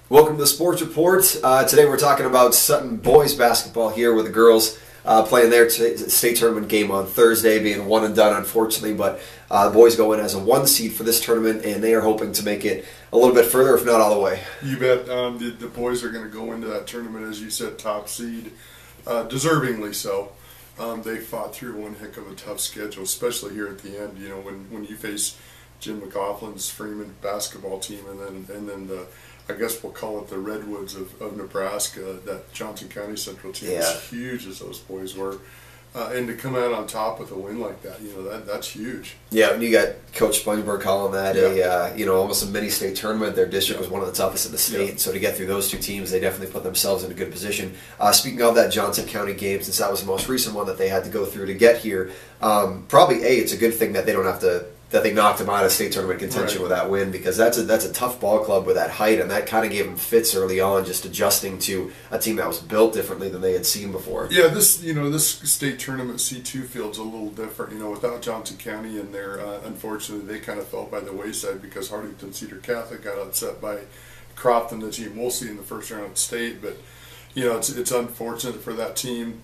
Welcome to the Sports Report. Today we're talking about Sutton boys basketball here with the girls playing their state tournament game on Thursday, being one and done unfortunately, but the boys go in as a 1 seed for this tournament and they are hoping to make it a little bit further, if not all the way. You bet. The boys are going to go into that tournament, as you said, top seed, deservingly so. They fought through one heck of a tough schedule, especially here at the end. You know, when you face Jim McLaughlin's Freeman basketball team, and then the, I guess we'll call it the Redwoods of Nebraska, that Johnson County Central team is huge as those boys were. And to come out on top with a win like that, you know, that's huge. Yeah, and you got Coach Spongenberg calling that almost a mini state tournament. Their district was one of the toughest in the state, so to get through those two teams, they definitely put themselves in a good position. Speaking of that Johnson County game, since that was the most recent one that they had to go through to get here, probably it's a good thing that they don't have to. That they knocked them out of state tournament contention with that win, because that's a tough ball club with that height, and that kind of gave them fits early on, just adjusting to a team that was built differently than they had seen before. Yeah, this state tournament C2 field's a little different. You know, without Johnson County in there, unfortunately they kind of fell by the wayside because Hartington Cedar Catholic got upset by Crofton, the team we'll see in the first round of state. But you know, it's unfortunate for that team.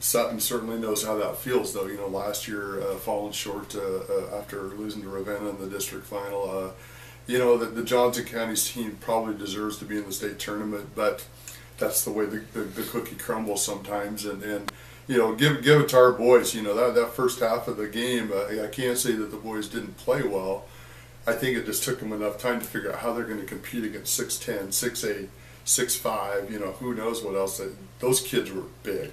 Sutton certainly knows how that feels, though. You know, last year falling short after losing to Ravenna in the district final. You know, the Johnson County's team probably deserves to be in the state tournament, but that's the way the cookie crumbles sometimes. And you know, give it to our boys. You know, that first half of the game, I can't say that the boys didn't play well. I think it just took them enough time to figure out how they're going to compete against 6'10", 6'8", 6'5", you know, who knows what else. Those kids were big.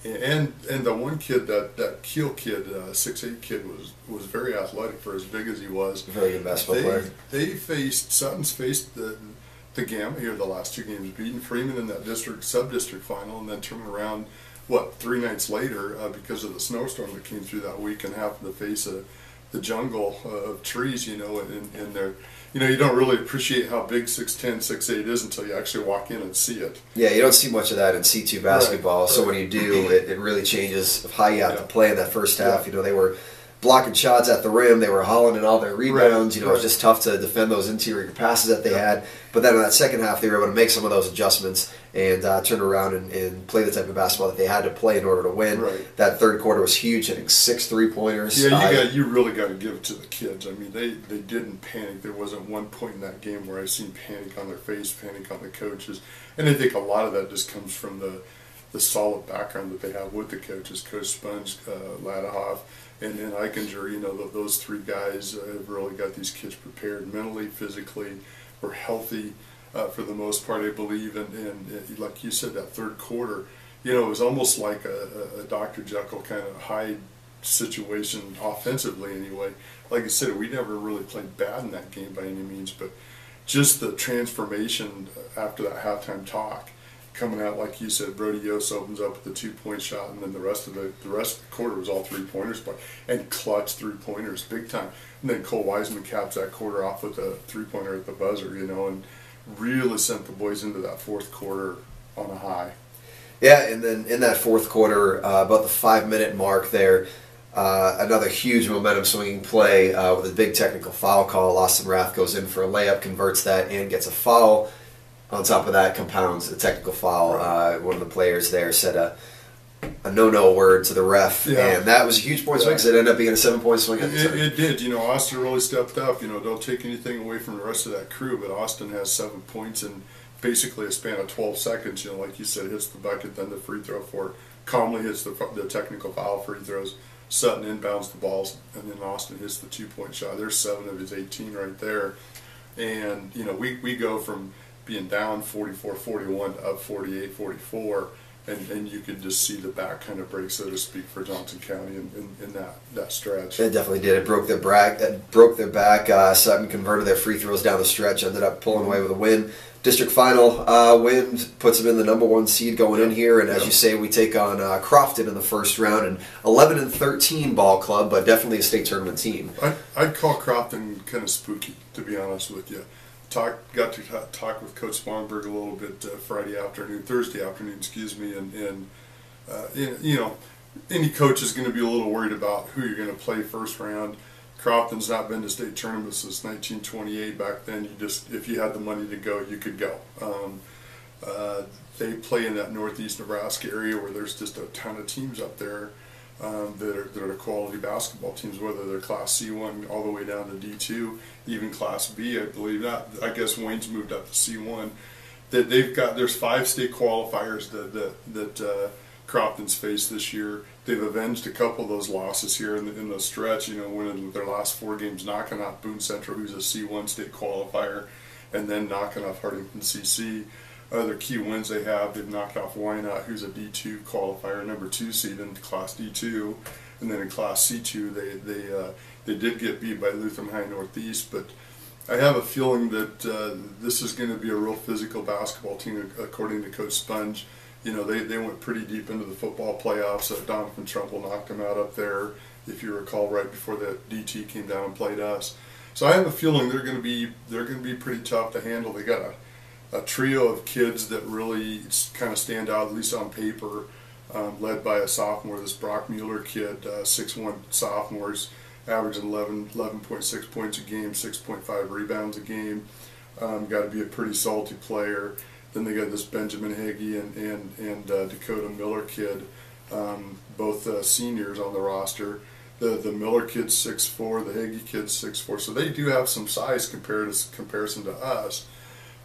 And the one kid, that Keel kid, 6'8" kid, was very athletic for as big as he was. Very good basketball player. Sutton's faced the gamut here the last two games, beating Freeman in that sub-district final, and then turning around, 3 nights later because of the snowstorm that came through that week, and having to face the jungle of trees, you know, and they're. You know, you don't really appreciate how big 6'10", 6'8" is until you actually walk in and see it. Yeah, you don't see much of that in C2 basketball, so when you do, it really changes how you have to play in that first half. You know, they were blocking shots at the rim, they were hauling in all their rebounds. You know, it was just tough to defend those interior passes that they had. But then in that second half, they were able to make some of those adjustments and turn around and play the type of basketball that they had to play in order to win. That third quarter was huge, hitting 6 3-pointers. Yeah, you really got to give it to the kids. I mean, they didn't panic. There wasn't one point in that game where I seen panic on their face, panic on the coaches. And I think a lot of that just comes from the solid background that they have with the coaches, Coach Sponge, Ladahoff, and then Eichinger. You know, those three guys have really got these kids prepared mentally, physically. Were healthy for the most part, I believe, and like you said, that third quarter, you know, it was almost like a Dr. Jekyll kind of Hyde situation offensively anyway. Like I said, we never really played bad in that game by any means, but just the transformation after that halftime talk, coming out, like you said, Brody Yost opens up with the 2-point shot, and then the rest of the quarter was all 3-pointers, and clutch 3-pointers big time. And then Cole Wiseman caps that quarter off with a 3-pointer at the buzzer, you know, and really sent the boys into that fourth quarter on a high. Yeah, and then in that fourth quarter, about the 5-minute mark there, another huge momentum swinging play with a big technical foul call. Austin Rath goes in for a layup, converts that, and gets a foul. On top of that, compounds a technical foul. One of the players there said a no-no word to the ref, and that was a huge point swing because it ended up being a 7-point swing. It did. You know, Austin really stepped up. You know, don't take anything away from the rest of that crew, but Austin has 7 points in basically a span of 12 seconds. You know, like you said, hits the bucket, then the free throw for it. Calmly hits the technical foul free throws. Sutton inbounds the balls, and then Austin hits the 2-point shot. There's 7 of his 18 right there. And, you know, we go from being down 44-41 to up 48-44, and you could just see the back kind of break, so to speak, for Johnson County in that stretch. It definitely did. It broke their back. Sutton converted their free throws down the stretch, ended up pulling away with a win. District final win puts them in the #1 seed going in here, and as you say, we take on Crofton in the first round, an 11-13 ball club, but definitely a state tournament team. I'd call Crofton kind of spooky, to be honest with you. Got to talk with Coach Spongenberg a little bit Thursday afternoon, excuse me, and you know, any coach is going to be a little worried about who you're going to play first round. Crofton's not been to state tournaments since 1928. Back then, if you had the money to go, you could go. They play in that northeast Nebraska area where there's just a ton of teams up there that are quality basketball teams, whether they're Class C1 all the way down to D2, even Class B, I believe. I guess Wayne's moved up to C1. There's 5 state qualifiers that Crofton's faced this year. They've avenged a couple of those losses here in the stretch, winning their last 4 games, knocking off Boone Central, who's a C1 state qualifier, and then knocking off Hartington CC. Other key wins they have, they've knocked off Wynot, who's a D2 qualifier, number 2 seed in Class D2, and then in Class C2 they did get beat by Lutheran High Northeast, but I have a feeling that this is going to be a real physical basketball team, according to Coach Sponge. They went pretty deep into the football playoffs. Donovan Trumbull knocked them out up there, if you recall, right before the DT came down and played us. So I have a feeling they're going to be pretty tough to handle. They got a trio of kids that really kind of stand out, at least on paper, led by a sophomore, this Brock Mueller kid, 6'1" sophomores, averaging 11.6 points a game, 6.5 rebounds a game. Got to be a pretty salty player. Then they got this Benjamin Hagee and Dakota Miller kid, both seniors on the roster. The Miller kid's 6'4", the Hagee kid's 6'4", so they do have some size comparison to us.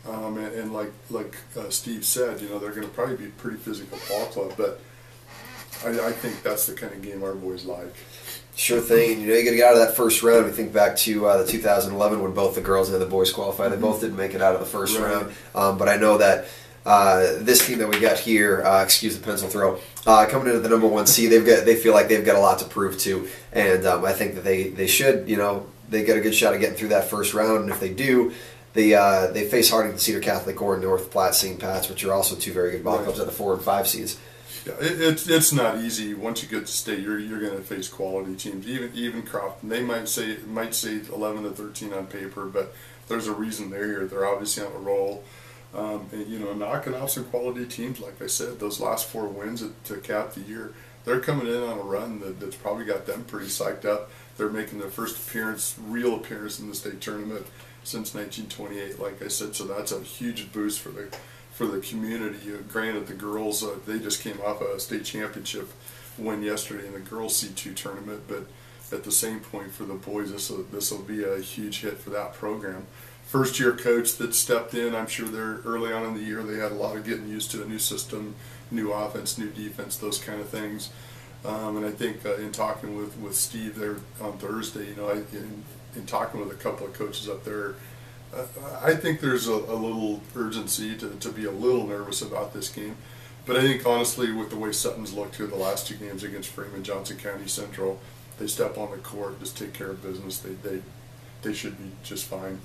And like Steve said, they're going to probably be a pretty physical ball club, but I think that's the kind of game our boys like. Sure thing. You got to get out of that first round. We think back to the 2011 when both the girls and the boys qualified. They both didn't make it out of the first round. But I know that this team that we got here, excuse the pencil throw, coming into the number 1 seed, they feel like they've got a lot to prove too, and I think that they should. They get a good shot at getting through that first round, and if they do, they face Hartington Cedar Catholic or North Platte St. Pat's, which are also 2 very good ball clubs at the 4 and 5 seeds. Yeah, it's not easy. Once you get to state, you're going to face quality teams. Even Crofton, they might say 11 to 13 on paper, but there's a reason they're here. They're obviously on a roll. Knocking off some quality teams, like I said, those last 4 wins to cap the year, they're coming in on a run that's probably got them pretty psyched up. They're making their first real appearance in the state tournament since 1928, like I said, so that's a huge boost for the community. Granted, the girls, they just came off a state championship win yesterday in the girls C2 tournament, but at the same point for the boys, this will be a huge hit for that program. First year coach that stepped in, I'm sure they're early on in the year, they had a lot of getting used to a new system, new offense, new defense, those kind of things. And I think in talking with Steve there on Thursday, in talking with a couple of coaches up there, I think there's a little urgency to be a little nervous about this game. But I think honestly, with the way Sutton's looked here the last 2 games against Freeman, Johnson County Central, they step on the court, just take care of business. They should be just fine.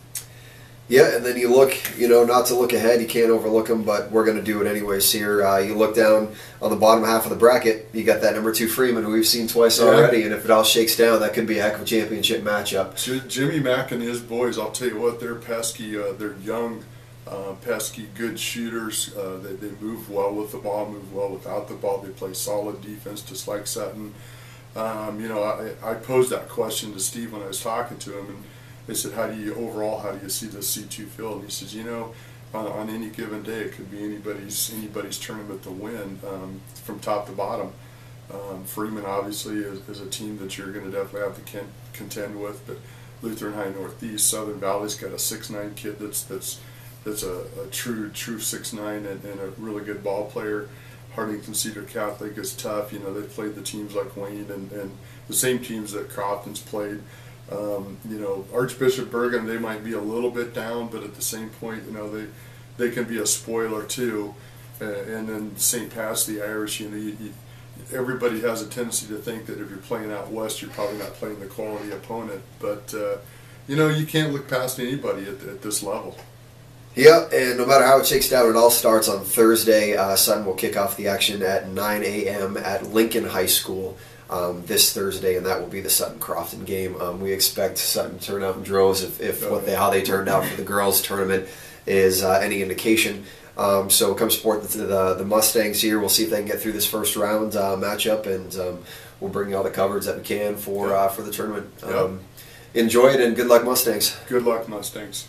Yeah, and then you look, not to look ahead, you can't overlook them, but we're going to do it anyways here. You look down on the bottom half of the bracket, you got that number 2 Freeman, who we've seen twice already, and if it all shakes down, that could be a heck of a championship matchup. Jimmy Mack and his boys, I'll tell you what, they're pesky. They're young, pesky, good shooters. They move well with the ball, move well without the ball. They play solid defense, just like Sutton. I posed that question to Steve when I was talking to him, and they said, how do you see this C2 field? And he says, on any given day, it could be anybody's tournament to win from top to bottom. Freeman obviously is a team that you're going to definitely have to contend with, but Lutheran High Northeast, Southern Valley's got a 6'9" kid that's a true 6'9" and a really good ball player. Hartington Cedar Catholic is tough. They've played the teams like Wayne and the same teams that Crofton's played. Archbishop Bergen, they might be a little bit down, but at the same point, they can be a spoiler too. And then St. Pat's, the Irish, everybody has a tendency to think that if you're playing out west, you're probably not playing the quality opponent. But you can't look past anybody at this level. Yeah, and no matter how it shakes down, it all starts on Thursday. Sutton will kick off the action at 9 a.m. at Lincoln High School. This Thursday, and that will be the Sutton-Crofton game. We expect Sutton to turn out in droves if how they turned out for the girls' tournament is any indication. So come support the Mustangs here. We'll see if they can get through this first round matchup, and we'll bring you all the coverage that we can for the tournament. Enjoy it, and good luck, Mustangs. Good luck, Mustangs.